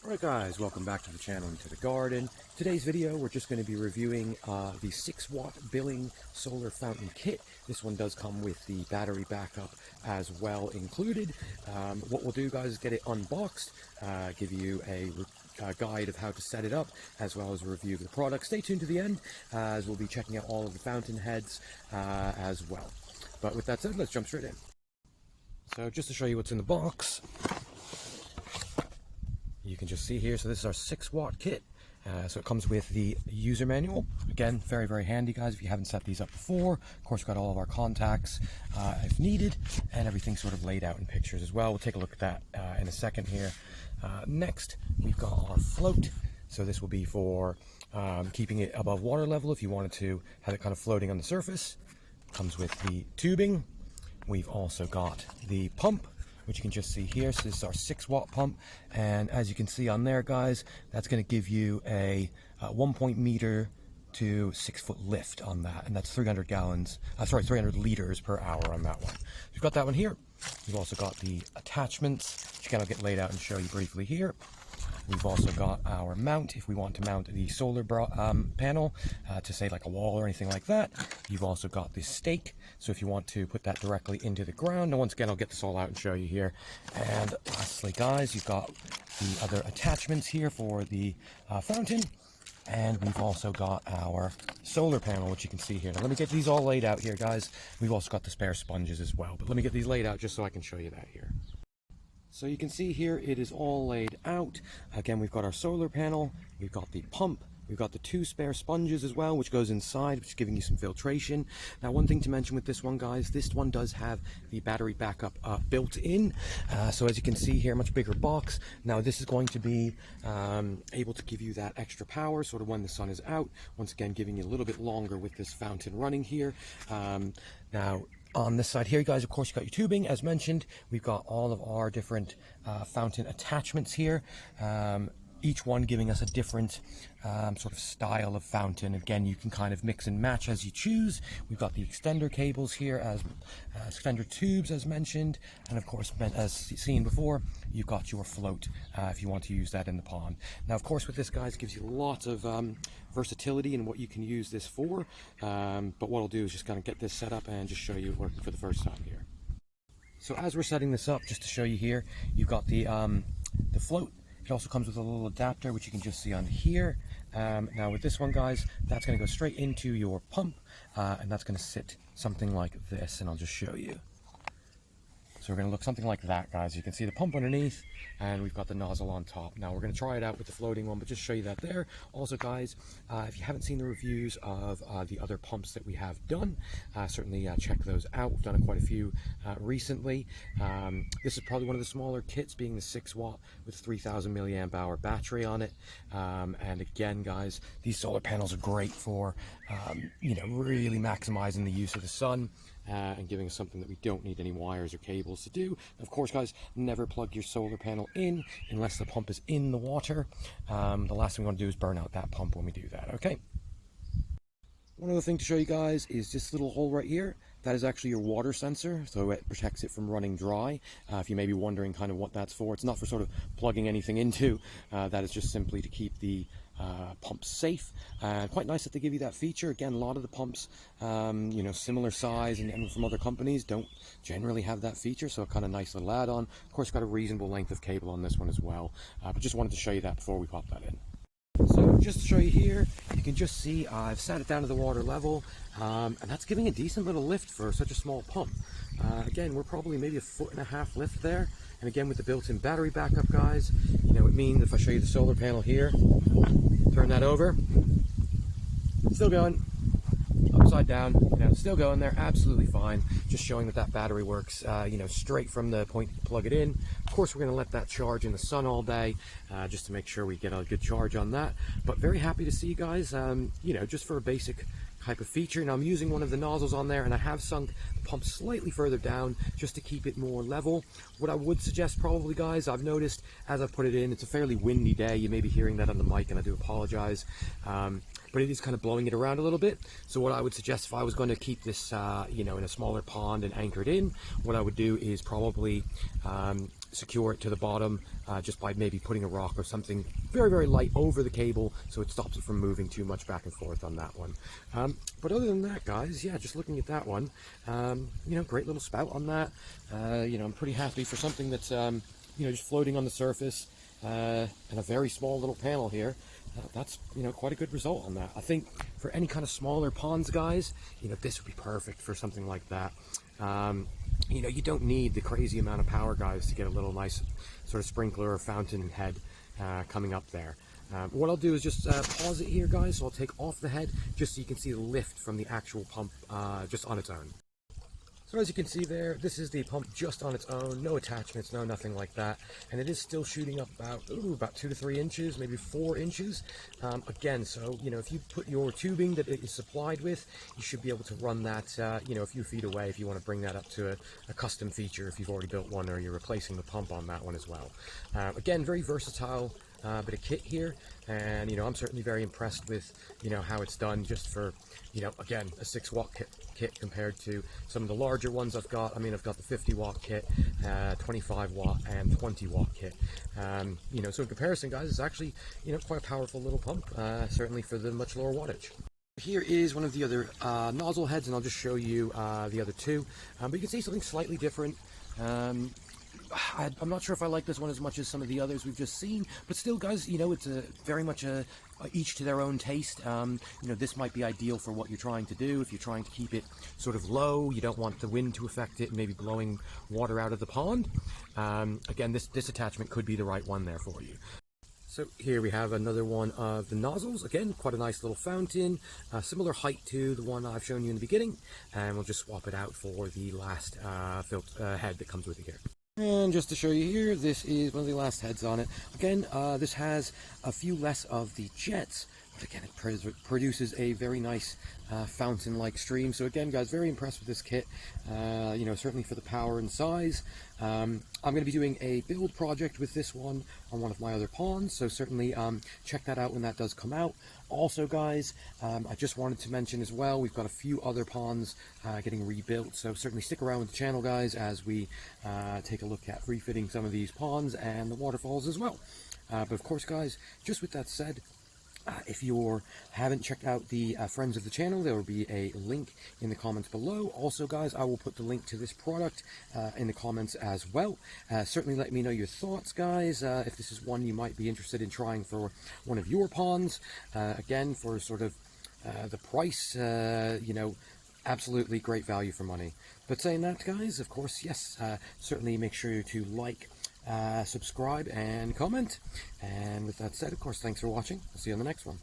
Alright guys, welcome back to the channel and to the garden. Today's video we're just going to be reviewing the 6-watt Biling solar fountain kit. This one does come with the battery backup as well included. What we'll do guys is get it unboxed, give you a guide of how to set it up, as well as a review of the product. Stay tuned to the end as we'll be checking out all of the fountain heads as well. But with that said, let's jump straight in. So just to show you what's in the box, you can just see here, so this is our 6-watt kit. So it comes with the user manual. Again, very, very handy guys if you haven't set these up before. Of course, we've got all of our contacts if needed, and everything sort of laid out in pictures as well. We'll take a look at that in a second here. Next, we've got our float. So this will be for keeping it above water level if you wanted to have it kind of floating on the surface. Comes with the tubing. We've also got the pump, which you can just see here. So this is our 6-watt pump, and as you can see on there guys, that's going to give you a 1 meter to 6-foot lift on that, and that's 300 liters per hour on that one. We've got that one here. We've also got the attachments, which again I'll get laid out and show you briefly here. We've also got our mount if we want to mount the solar panel to say like a wall or anything like that. You've also got the stake, so if you want to put that directly into the ground. Now once again I'll get this all out and show you here. And lastly guys, you've got the other attachments here for the fountain. And we've also got our solar panel, which you can see here. Now let me get these all laid out here guys. We've also got the spare sponges as well, but let me get these laid out just so I can show you that here. So you can see here it is all laid out. Again, we've got our solar panel, we've got the pump, we've got the 2 spare sponges as well, which goes inside, which is giving you some filtration. Now one thing to mention with this one guys, this one does have the battery backup built in. So as you can see here, much bigger box. Now this is going to be able to give you that extra power sort of when the sun is out. Once again, giving you a little bit longer with this fountain running here. Now on this side here guys, of course you got your tubing as mentioned. We've got all of our different fountain attachments here, each one giving us a different sort of style of fountain. Again, you can kind of mix and match as you choose. We've got the extender cables here as extender tubes as mentioned, and of course as seen before, you've got your float if you want to use that in the pond. Now of course with this guys, gives you lots of versatility in what you can use this for, but what I'll do is just kind of get this set up and just show you it working for the first time here. So as we're setting this up, just to show you here, you've got the float. It also comes with a little adapter, which you can just see on here. Now with this one guys, that's going to go straight into your pump, and that's going to sit something like this, and I'll just show you. So we're going to look something like that guys. You can see the pump underneath, and we've got the nozzle on top. Now we're going to try it out with the floating one, but just show you that there. Also guys, if you haven't seen the reviews of the other pumps that we have done, certainly check those out. We've done quite a few recently. This is probably one of the smaller kits, being the 6-watt with 3000 milliamp hour battery on it. And again guys, these solar panels are great for you know, really maximizing the use of the sun and giving us something that we don't need any wires or cables to do. Of course guys, never plug your solar panel in unless the pump is in the water. The last thing we want to do is burn out that pump when we do that. Okay, one other thing to show you guys is this little hole right here. That is actually your water sensor, so it protects it from running dry. If you may be wondering kind of what that's for, it's not for sort of plugging anything into. That is just simply to keep the pump safe. Quite nice that they give you that feature. Again, a lot of the pumps, you know, similar size and from other companies don't generally have that feature, so a kind of nice little add-on. Of course, got a reasonable length of cable on this one as well, but just wanted to show you that before we pop that in. So just to show you here, you can just see I've sat it down to the water level, and that's giving a decent little lift for such a small pump. Again, we're probably maybe 1.5 foot lift there, and again with the built-in battery backup guys, you know, it means if I show you the solar panel here, turn that over, still going, upside down, you know, still going there, absolutely fine. Just showing that that battery works, you know, straight from the point you plug it in. Of course, we're going to let that charge in the sun all day, just to make sure we get a good charge on that. But very happy to see you guys, you know, just for a basic type of feature. Now I'm using one of the nozzles on there, and I have sunk the pump slightly further down just to keep it more level. What I would suggest probably guys, I've noticed as I've put it in, it's a fairly windy day. You may be hearing that on the mic, and I do apologize. But it is kind of blowing it around a little bit. So what I would suggest, if I was going to keep this, you know, in a smaller pond and anchored in, what I would do is probably secure it to the bottom just by maybe putting a rock or something very, very light over the cable so it stops it from moving too much back and forth on that one. But other than that, guys, yeah, just looking at that one, you know, great little spout on that. You know, I'm pretty happy for something that's, you know, just floating on the surface and a very small little panel here. That's, you know, quite a good result on that. I think for any kind of smaller ponds, guys, you know, this would be perfect for something like that. You know, you don't need the crazy amount of power, guys, to get a little nice sort of sprinkler or fountain head coming up there. What I'll do is just pause it here, guys, so I'll take off the head just so you can see the lift from the actual pump just on its own. So as you can see there, this is the pump just on its own, no attachments, no nothing like that, and it is still shooting up about 2 to 3 inches, maybe 4 inches. Again, so you know, if you put your tubing that it is supplied with, you should be able to run that you know, a few feet away if you want to bring that up to a custom feature if you've already built one or you're replacing the pump on that one as well. Again, very versatile bit of kit here, and you know, I'm certainly very impressed with, you know, how it's done just for, you know, again, a 6-watt kit compared to some of the larger ones I've got. I mean, I've got the 50-watt kit, 25-watt and 20-watt kit. You know, so in comparison, guys, it's actually, you know, quite a powerful little pump, certainly for the much lower wattage. Here is one of the other nozzle heads, and I'll just show you the other two, but you can see something slightly different. I'm not sure if I like this one as much as some of the others we've just seen, but still, guys, you know, it's very much each to their own taste. You know, this might be ideal for what you're trying to do. If you're trying to keep it sort of low, you don't want the wind to affect it, maybe blowing water out of the pond. Again, this attachment could be the right one there for you. So here we have another one of the nozzles. Again, quite a nice little fountain, similar height to the one I've shown you in the beginning, and we'll just swap it out for the last head that comes with it here. And just to show you here, this is one of the last heads on it. Again, this has a few less of the jets, but again, it produces a very nice fountain-like stream. So again, guys, very impressed with this kit. You know, certainly for the power and size. I'm going to be doing a build project with this one on one of my other ponds, so certainly check that out when that does come out. Also, guys, I just wanted to mention as well, we've got a few other ponds getting rebuilt, so certainly stick around with the channel, guys, as we take a look at refitting some of these ponds and the waterfalls as well. But of course, guys, just with that said, if you haven't checked out the friends of the channel, there will be a link in the comments below. Also, guys, I will put the link to this product in the comments as well. Certainly let me know your thoughts, guys, if this is one you might be interested in trying for one of your ponds. Again, for sort of the price, you know, absolutely great value for money. But saying that, guys, of course, yes, certainly make sure to like, subscribe and comment. And with that said, of course, thanks for watching. I'll see you on the next one.